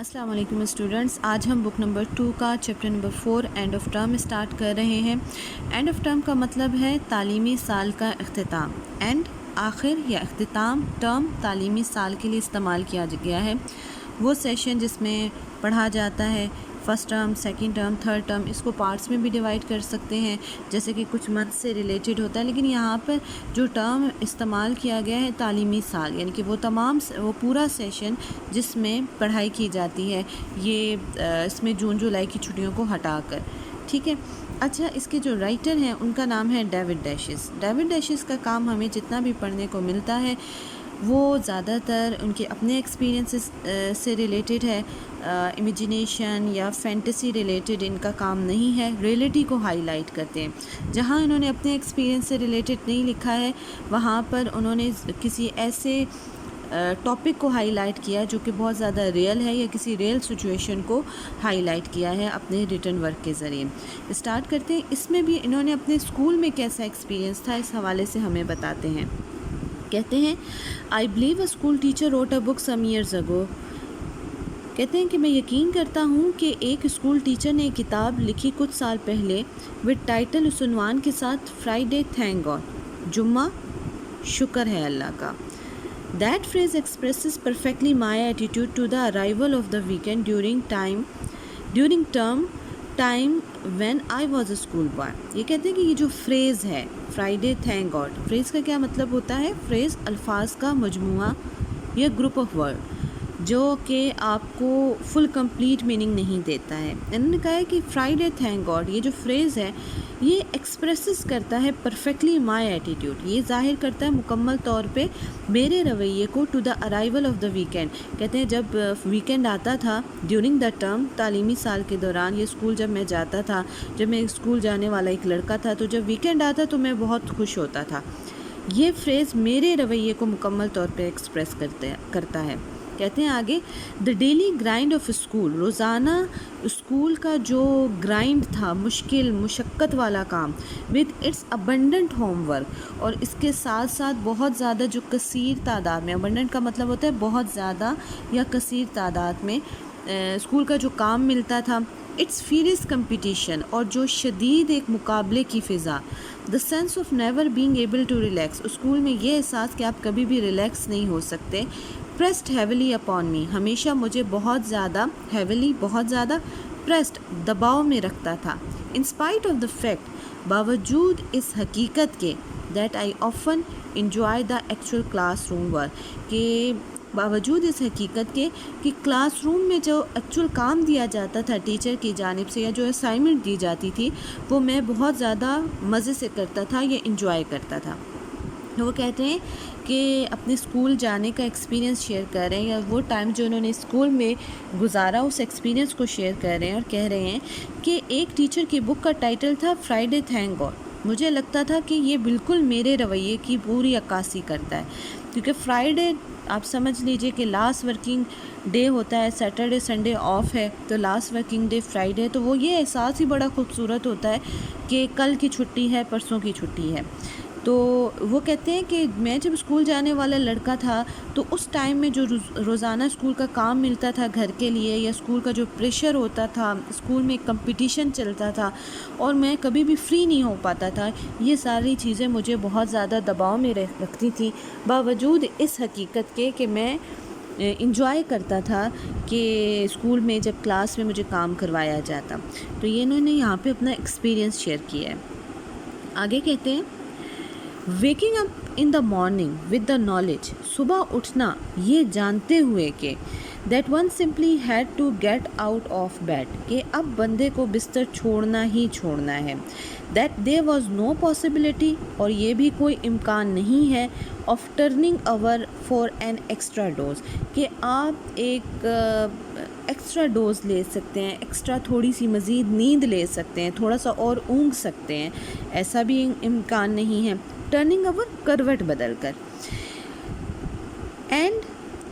السلام علیکم اسٹوڈنٹس، آج ہم بک نمبر 2 کا chapter number 4 and of term start کر رہے ہیں۔ اینڈ آف ٹرم کا مطلب ہے تعلیمی سال کا اختتام۔ اینڈ آخر یا اختتام، ٹرم تعلیمی سال کے لیے استعمال کیا گیا ہے۔ وہ سیشن جس میں پڑھا جاتا ہے first term, second term, third term, اس کو پارٹس میں بھی ڈیوائڈ کر سکتے ہیں جیسے کہ کچھ منتھ سے ریلیٹڈ ہوتا ہے، لیکن یہاں پر جو ٹرم استعمال کیا گیا ہے تعلیمی سال، یعنی کہ وہ پورا سیشن جس میں پڑھائی کی جاتی ہے، یہ اس میں جون جولائی کی چھٹیوں کو ہٹا کر، ٹھیک ہے۔ اچھا، اس کے جو رائٹر ہیں ان کا نام ہے ڈیوڈ ڈیشز۔ ڈیوڈ ڈیشز کا کام ہمیں جتنا بھی پڑھنے کو ملتا ہے وہ زیادہ تر ان کے اپنے ایکسپیرینسز سے ریلیٹڈ ہے، امیجینیشن یا فینٹیسی ریلیٹڈ ان کا کام نہیں ہے، ریئلٹی کو ہائی لائٹ کرتے ہیں۔ جہاں انہوں نے اپنے ایکسپیرینس سے ریلیٹڈ نہیں لکھا ہے وہاں پر انہوں نے کسی ایسے ٹاپک کو ہائی لائٹ کیا جو کہ بہت زیادہ ریئل ہے یا کسی ریئل سچویشن کو ہائی لائٹ کیا ہے اپنے ریٹن ورک کے ذریعے۔ اسٹارٹ کرتے ہیں۔ اس میں بھی انہوں نے اپنے اسکول میں کیسا ایکسپیرینس تھا اس حوالے سے ہمیں بتاتے ہیں۔ کہتے ہیں I believe a school teacher wrote a book some years ago۔ کہتے ہیں کہ میں یقین کرتا ہوں کہ ایک اسکول ٹیچر نے ایک کتاب لکھی کچھ سال پہلے with ٹائٹل، اس عنوان کے ساتھ Friday thank God، جمعہ شکر ہے اللہ کا۔ That phrase expresses perfectly my attitude to the arrival of the weekend during term time when I was a school boy۔ یہ کہتے ہیں کہ یہ جو فریز ہے فرائیڈے تھینک گاڈ، فریز کا کیا مطلب ہوتا ہے؟ فریز الفاظ کا مجموعہ یا گروپ آف ورڈ جو کہ آپ کو فل کمپلیٹ میننگ نہیں دیتا ہے۔ انہوں نے کہا ہے کہ فرائیڈے تھینک گاڈ یہ جو فریز ہے یہ ایکسپریسز کرتا ہے پرفیکٹلی مائی ایٹیٹیوڈ، یہ ظاہر کرتا ہے مکمل طور پہ میرے رویے کو to the arrival of the weekend. کہتے ہیں جب ویکینڈ آتا تھا ڈیورنگ دا ٹرم، تعلیمی سال کے دوران، یہ اسکول جب میں جاتا تھا، جب میں اسکول جانے والا ایک لڑکا تھا، تو جب ویکینڈ آتا تو میں بہت خوش ہوتا تھا۔ یہ فریز میرے رویے کو مکمل طور پہ ایکسپریس کرتا ہے۔ کہتے ہیں آگے the daily grind of school, روزانہ اسکول کا جو گرائنڈ تھا، مشکل مشقت والا کام، with its abundant homework, اور اس کے ساتھ ساتھ بہت زیادہ جو کثیر تعداد میں، ابنڈنٹ کا مطلب ہوتا ہے بہت زیادہ یا کثیر تعداد میں اسکول کا جو کام ملتا تھا، اٹس فیئرس کمپٹیشن، اور جو شدید ایک مقابلے کی فضا، the sense of never being able to relax, school میں یہ احساس کہ آپ کبھی بھی ریلیکس نہیں ہو سکتے، پریسڈ ہیویلی اپون می، ہمیشہ مجھے بہت زیادہ ہیویلی، بہت زیادہ پریسڈ، دباؤ میں رکھتا تھا، in spite of the fact, باوجود اس حقیقت کے، that I often enjoy the actual class room work, کہ باوجود اس حقیقت کے کہ کلاس روم میں جو ایکچوئل کام دیا جاتا تھا ٹیچر کی جانب سے یا جو اسائنمنٹ دی جاتی تھی وہ میں بہت زیادہ مزے سے کرتا تھا یا انجوائے کرتا تھا۔ وہ کہتے ہیں کہ اپنے اسکول جانے کا ایکسپیرینس شیئر کر رہے ہیں، یا وہ ٹائم جو انہوں نے اسکول میں گزارا اس ایکسپیرینس کو شیئر کر رہے ہیں، اور کہہ رہے ہیں کہ ایک ٹیچر کی بک کا ٹائٹل تھا فرائیڈے تھینک گاڈ، مجھے لگتا تھا کہ یہ بالکل میرے رویے کی پوری عکاسی کرتا ہے، کیونکہ فرائیڈے آپ سمجھ لیجئے کہ لاسٹ ورکنگ ڈے ہوتا ہے، سیٹرڈے سنڈے آف ہے، تو لاسٹ ورکنگ ڈے فرائیڈے، تو وہ یہ احساس ہی بڑا خوبصورت ہوتا ہے کہ کل کی چھٹی ہے، پرسوں کی چھٹی ہے۔ تو وہ کہتے ہیں کہ میں جب اسکول جانے والا لڑکا تھا تو اس ٹائم میں جو روزانہ اسکول کا کام ملتا تھا گھر کے لیے، یا اسکول کا جو پریشر ہوتا تھا، اسکول میں ایک کمپٹیشن چلتا تھا اور میں کبھی بھی فری نہیں ہو پاتا تھا، یہ ساری چیزیں مجھے بہت زیادہ دباؤ میں رکھتی تھیں، باوجود اس حقیقت کے کہ میں انجوائے کرتا تھا کہ اسکول میں جب کلاس میں مجھے کام کروایا جاتا۔ تو یہ انہوں نے یہاں پہ اپنا ایکسپیرینس شیئر کیا ہے۔ آگے کہتے ہیں waking up in the morning with the knowledge, صبح اٹھنا یہ جانتے ہوئے کہ that one simply had to get out of bed, کہ اب بندے کو بستر چھوڑنا ہی چھوڑنا ہے، that there was no possibility, اور یہ بھی کوئی امکان نہیں ہے، of turning over for an extra dose, کہ آپ ایک ایکسٹرا ڈوز لے سکتے ہیں، ایکسٹرا تھوڑی سی مزید نیند لے سکتے ہیں، تھوڑا سا اور اونگ سکتے ہیں، ایسا بھی امکان نہیں ہے، ٹرننگ اوور کروٹ بدل کر، and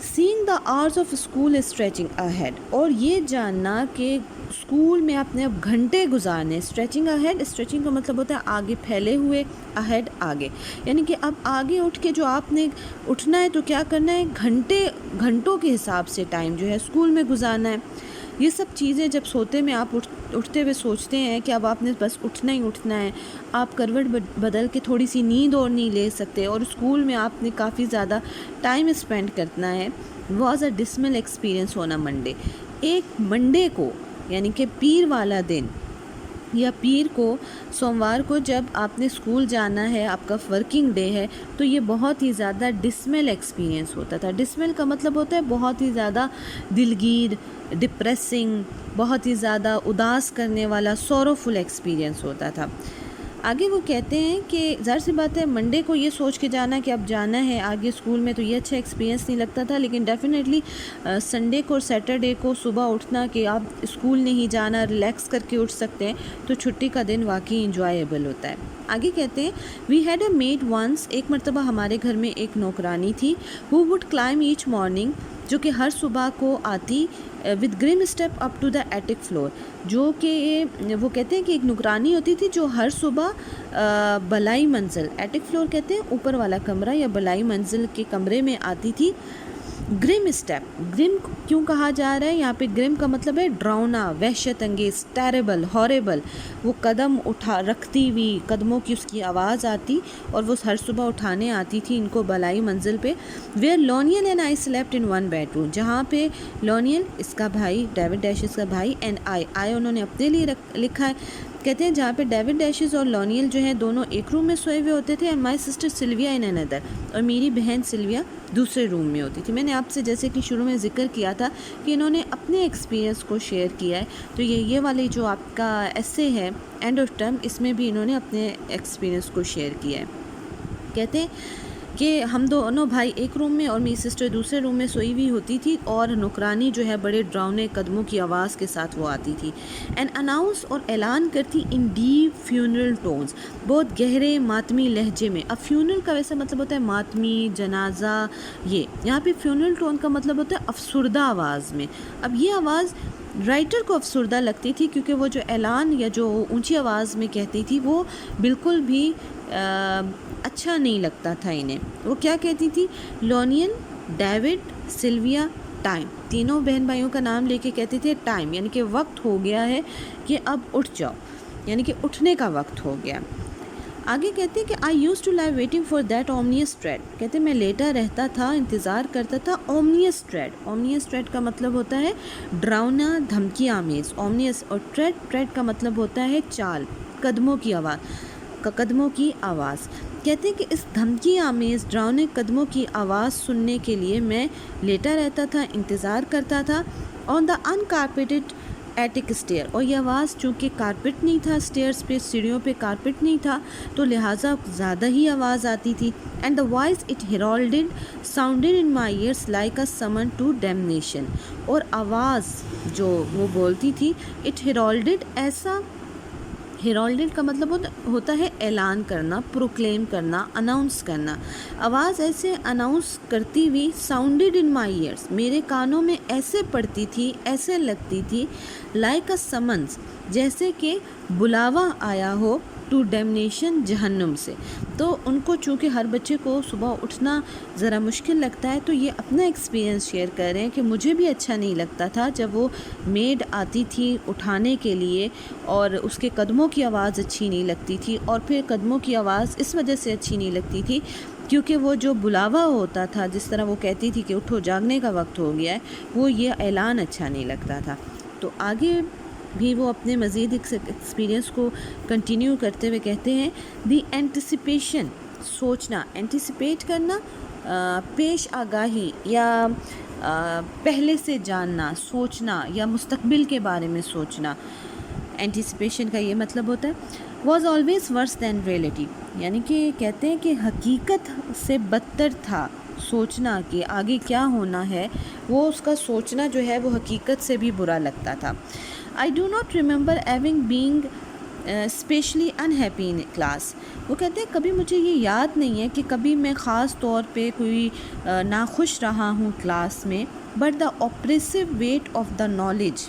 seeing the hours of school stretching ahead, اور یہ جاننا کہ اسکول میں آپ نے اب گھنٹے گزارنے. اسٹریچنگ اہیڈ، اسٹریچنگ کا مطلب ہوتا ہے آگے پھیلے ہوئے، اہیڈ آگے، یعنی کہ اب آگے اٹھ کے جو آپ نے اٹھنا ہے تو کیا کرنا ہے، گھنٹوں کے حساب سے ٹائم جو ہے اسکول میں گزارنا ہے. یہ سب چیزیں جب سوتے میں آپ اٹھتے ہوئے سوچتے ہیں کہ اب آپ نے بس اٹھنا ہی اٹھنا ہے، آپ کروٹ بدل کے تھوڑی سی نیند اور نہیں لے سکتے، اور اسکول میں آپ نے کافی زیادہ ٹائم اسپینڈ کرنا ہے. واز اے ڈسمل ایکسپیرئنس ہونا منڈے. ایک منڈے کو یعنی کہ پیر والا دن یا پیر کو، سوموار کو جب آپ نے اسکول جانا ہے، آپ کا ورکنگ ڈے ہے، تو یہ بہت ہی زیادہ ڈسمل ایکسپیرئنس ہوتا تھا. ڈسمل کا مطلب ہوتا ہے بہت ہی زیادہ دلگیر، ڈپریسنگ، بہت ہی زیادہ اداس کرنے والا، سوروفل ایکسپیرئنس ہوتا تھا. آگے وہ کہتے ہیں کہ ظاہر سی بات ہے منڈے کو یہ سوچ کے جانا کہ اب جانا ہے آگے اسکول میں، تو یہ اچھا ایکسپیرینس نہیں لگتا تھا. لیکن ڈیفینیٹلی سنڈے کو اور سیٹرڈے کو صبح اٹھنا کہ آپ اسکول نہیں جانا، ریلیکس کر کے اٹھ سکتے ہیں، تو چھٹی کا دن واقعی انجوائیبل ہوتا ہے. آگے کہتے ہیں we had a maid once, ایک مرتبہ ہمارے گھر میں ایک نوکرانی تھی، who would climb each morning, جو کہ ہر صبح کو آتی with grim step up to the attic floor, جو کہ وہ کہتے ہیں کہ ایک نگرانی ہوتی تھی جو ہر صبح بلائی منزل، ایٹک فلور کہتے ہیں اوپر والا کمرہ یا بلائی منزل کے کمرے میں آتی تھی. گرم اسٹیپ، گرم کیوں کہا جا رہا ہے یہاں پہ؟ گرم کا مطلب ہے ڈراؤنا، وحشت انگیز، ٹیریبل، ہاریبل. وہ قدم رکھتی ہوئی قدموں کی اس کی آواز آتی، اور وہ ہر صبح اٹھانے آتی تھی ان کو بلائی منزل پہ. Where Lionel and I slept in one bedroom, جہاں پہ لونیل اس کا بھائی، ڈیوڈ ڈیشز کا بھائی، اینڈ آئی انہوں نے اپنے لیے لکھا ہے، کہتے ہیں جہاں پہ ڈیوڈ ڈیشز اور لونیل جو ہیں دونوں ایک روم میں سوئے ہوئے ہوتے تھے، اینڈ مائی سسٹر سلویا ان اندر، اور میری بہن سلویا دوسرے روم میں ہوتی تھی. میں نے آپ سے جیسے کہ شروع میں ذکر کیا تھا کہ انہوں نے اپنے ایکسپیرینس کو شیئر کیا ہے، تو یہ والی جو آپ کا ایسے ہے اینڈ آف ٹرم، اس میں بھی انہوں نے اپنے ایکسپیرینس کو شیئر کیا ہے. کہتے ہیں کہ ہم دونوں بھائی ایک روم میں اور میری سسٹر دوسرے روم میں سوئی ہوئی ہوتی تھی، اور نوکرانی جو ہے بڑے ڈراؤنے قدموں کی آواز کے ساتھ وہ آتی تھی. اینڈ اناؤنس، اور اعلان کرتی، ان ڈیپ فیونرل ٹونز، بہت گہرے ماتمی لہجے میں. اب فیونرل کا ویسے مطلب ہوتا ہے ماتمی، جنازہ، یہاں پہ فیونرل ٹون کا مطلب ہوتا ہے افسردہ آواز میں. اب یہ آواز رائٹر کو افسردہ لگتی تھی، کیونکہ وہ جو اعلان یا جو اونچی آواز میں کہتی تھی وہ بالکل بھی اچھا نہیں لگتا تھا انہیں. وہ کیا کہتی تھی؟ لونین، ڈیوڈ، سلویا، ٹائم، تینوں بہن بھائیوں کا نام لے کے کہتے تھے ٹائم، یعنی کہ وقت ہو گیا ہے کہ اب اٹھ جاؤ، یعنی کہ اٹھنے کا وقت ہو گیا. آگے کہتے ہیں کہ I used to lie waiting for that ominous tread, کہتے ہیں میں لیٹا رہتا تھا، انتظار کرتا تھا اومنیس ٹریڈ. اومنیس ٹریڈ کا مطلب ہوتا ہے ڈراؤنا، دھمکی آمیز. اومنیس اور ٹریڈ کا مطلب ہوتا ہے چال، قدموں کی آواز. کہتے ہیں کہ اس دھمکی آمیز ڈراؤنے قدموں کی آواز سننے کے لیے میں لیٹا رہتا تھا، انتظار کرتا تھا. آن دا انکارپیٹڈ ایٹک اسٹیئر، اور یہ آواز چونکہ کارپٹ نہیں تھا، اسٹیئرس پہ، سیڑھیوں پہ کارپٹ نہیں تھا، تو لہٰذا زیادہ ہی آواز آتی تھی. And the voice it heralded sounded in my ears like a summon to ڈیمنیشن، اور آواز جو وہ بولتی تھی، اٹ ہیرالڈڈ، ایسا، ہیرالڈڈ کا مطلب ہوتا ہے اعلان کرنا، پروکلیم کرنا، اناؤنس کرنا. آواز ایسے اناؤنس کرتی ہوئی، ساؤنڈڈ ان مائی ایئرس، میرے کانوں میں ایسے پڑتی تھی، ایسے لگتی تھی، لائک اے سمنس، جیسے کہ بلاوا آیا ہو، ٹو ڈیمنیشن، جہنم سے. تو ان کو چونکہ ہر بچے کو صبح اٹھنا ذرا مشکل لگتا ہے، تو یہ اپنا ایکسپیرینس شیئر کر رہے ہیں کہ مجھے بھی اچھا نہیں لگتا تھا جب وہ میڈ آتی تھی اٹھانے کے لیے، اور اس کے قدموں کی آواز اچھی نہیں لگتی تھی. اور پھر قدموں کی آواز اس وجہ سے اچھی نہیں لگتی تھی کیونکہ وہ جو بلاوا ہوتا تھا، جس طرح وہ کہتی تھی کہ اٹھو جاگنے کا وقت ہو گیا ہے، وہ یہ اعلان اچھا نہیں لگتا تھا. تو آگے بھی وہ اپنے مزید ایکسپیرینس کو کنٹینیو کرتے ہوئے کہتے ہیں دی اینٹیسپیشن، سوچنا، اینٹیسپیٹ کرنا، پیش آگاہی یا پہلے سے جاننا، سوچنا یا مستقبل کے بارے میں سوچنا. اینٹیسپیشن کا یہ مطلب ہوتا ہے was always worse than reality, یعنی کہ کہتے ہیں کہ حقیقت سے بدتر تھا سوچنا کہ آگے کیا ہونا ہے، وہ اس کا سوچنا جو ہے وہ حقیقت سے بھی برا لگتا تھا. آئی ڈو ناٹ ریممبر ایونگ being especially unhappy in class, وہ کہتے ہیں کبھی مجھے یہ یاد نہیں ہے کہ کبھی میں خاص طور پہ کوئی ناخوش رہا ہوں کلاس میں. But the oppressive weight of the knowledge,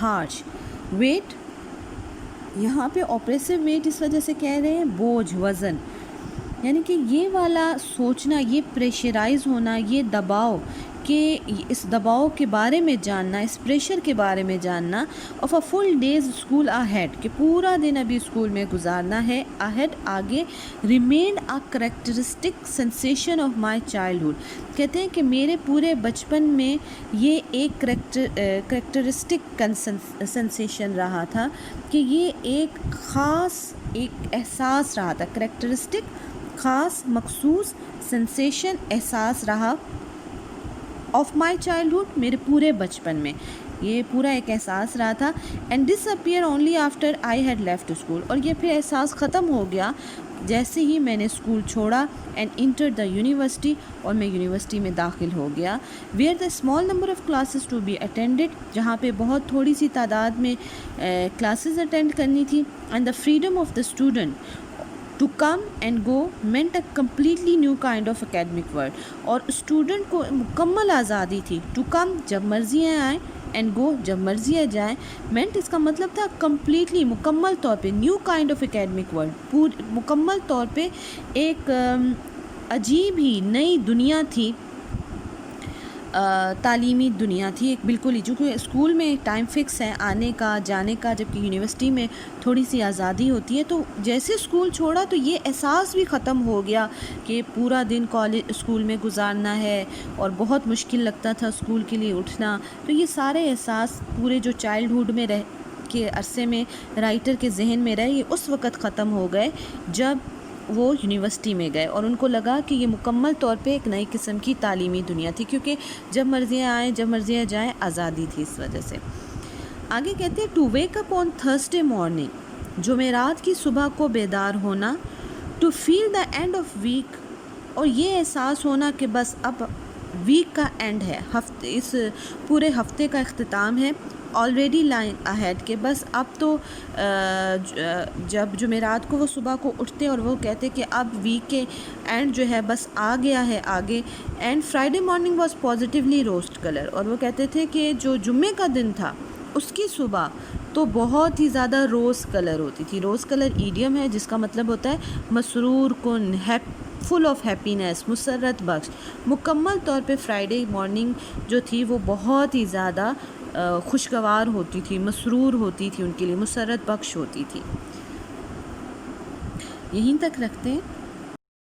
harsh. Weight, یہاں پہ آپریسو ویٹ اس وجہ سے کہہ رہے ہیں بوجھ، وزن، یعنی کہ یہ والا سوچنا، یہ پریشرائز ہونا، یہ دباؤ، کہ اس دباؤ کے بارے میں جاننا، اس پریشر کے بارے میں جاننا. Of a full day's school ahead, کہ پورا دن ابھی اسکول میں گزارنا ہے. اہیڈ، آگے. Remained a characteristic sensation of my childhood, کہتے ہیں کہ میرے پورے بچپن میں یہ ایک کریکٹرسٹک سینسیشن رہا تھا، کہ یہ ایک خاص ایک احساس رہا تھا. کریکٹرسٹک، خاص، مخصوص، سینسیشن، احساس رہا. آف مائی چائلڈہڈ، میرے پورے بچپن میں یہ پورا ایک احساس رہا تھا. And disappear only after I had left school, اور یہ پھر احساس ختم ہو گیا جیسے ہی میں نے اسکول چھوڑا. اینڈ انٹر دا یونیورسٹی، اور میں یونیورسٹی میں داخل ہو گیا. Where the small number of classes to be attended, جہاں پہ بہت تھوڑی سی تعداد میں کلاسز اٹینڈ کرنی تھی. And the freedom of the student to come and go meant a completely new kind of academic world, اور اسٹوڈنٹ کو مکمل آزادی تھی. ٹو کم، جب مرضی آئیں، اینڈ گو، جب مرضی جائیں. مینٹ، اس کا مطلب تھا کمپلیٹلی، مکمل طور پہ. New kind of academic word, مکمل طور پہ ایک عجیب ہی نئی دنیا تھی، تعلیمی دنیا تھی ایک بالکل ہی. چونکہ اسکول میں ٹائم فکس ہے آنے کا جانے کا، جبکہ یونیورسٹی میں تھوڑی سی آزادی ہوتی ہے. تو جیسے اسکول چھوڑا تو یہ احساس بھی ختم ہو گیا کہ پورا دن اسکول میں گزارنا ہے، اور بہت مشکل لگتا تھا اسکول کے لیے اٹھنا. تو یہ سارے احساس پورے جو چائلڈہڈ میں کے عرصے میں رائٹر کے ذہن میں رہے، یہ اس وقت ختم ہو گئے جب وہ یونیورسٹی میں گئے، اور ان کو لگا کہ یہ مکمل طور پہ ایک نئی قسم کی تعلیمی دنیا تھی، کیونکہ جب مرضی آئیں جب مرضی جائیں آزادی تھی اس وجہ سے. آگے کہتے ہیں to wake up on Thursday morning, جمعرات کی صبح کو بیدار ہونا. To feel the end of week, اور یہ احساس ہونا کہ بس اب ویک کا اینڈ ہے، اس پورے ہفتے کا اختتام ہے. آلریڈی لائن اہیڈ، کہ بس اب تو جب جمعرات کو وہ صبح کو اٹھتے اور وہ کہتے کہ اب ویک کے اینڈ جو ہے بس آ گیا ہے آگے. And Friday morning was positively roast colour, اور وہ کہتے تھے کہ جو جمعے کا دن تھا اس کی صبح تو بہت ہی زیادہ روز کلر ہوتی تھی. روز کلر ایڈیم ہے جس کا مطلب ہوتا ہے مسرور کن، فل آف ہیپینس، مسرت بخش. مکمل طور پہ فرائیڈے مارننگ جو تھی وہ بہت ہی زیادہ خوشگوار ہوتی تھی، مسرور ہوتی تھی، ان کے لیے مسرت بخش ہوتی تھی. یہیں تک رکھتے ہیں.